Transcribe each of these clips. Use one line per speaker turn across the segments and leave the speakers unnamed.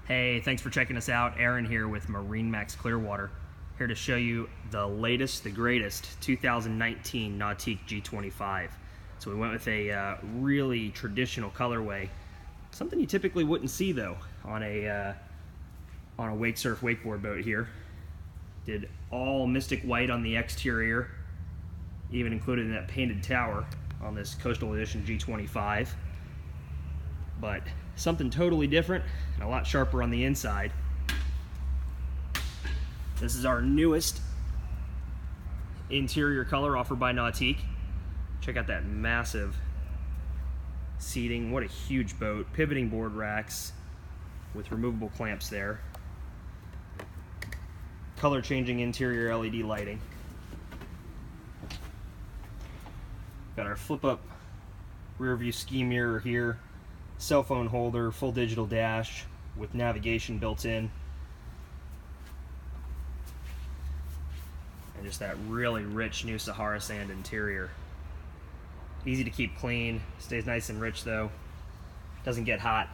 Hey, thanks for checking us out. Aaron here with MarineMax Clearwater. Here to show you the latest, the greatest 2019 Nautique G25. So we went with a really traditional colorway. Something you typically wouldn't see though on a wake surf wakeboard boat here. Did all mystic white on the exterior, even included that painted tower on this Coastal Edition G25. But something totally different and a lot sharper on the inside. This is our newest interior color offered by Nautique. Check out that massive seating. What a huge boat. Pivoting board racks with removable clamps there. Color changing interior LED lighting. Got our flip up rear view ski mirror here. Cell phone holder, full digital dash with navigation built in. And just that really rich new Sahara sand interior. Easy to keep clean, stays nice and rich though. Doesn't get hot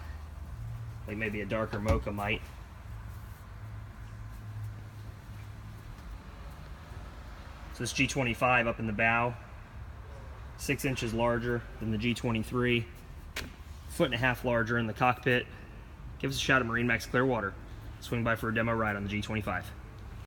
like maybe a darker mocha might. So this G25 up in the bow, 6 inches larger than the G23. 1.5 feet larger in the cockpit. Give us a shot at MarineMax Clearwater. Swing by for a demo ride on the G25.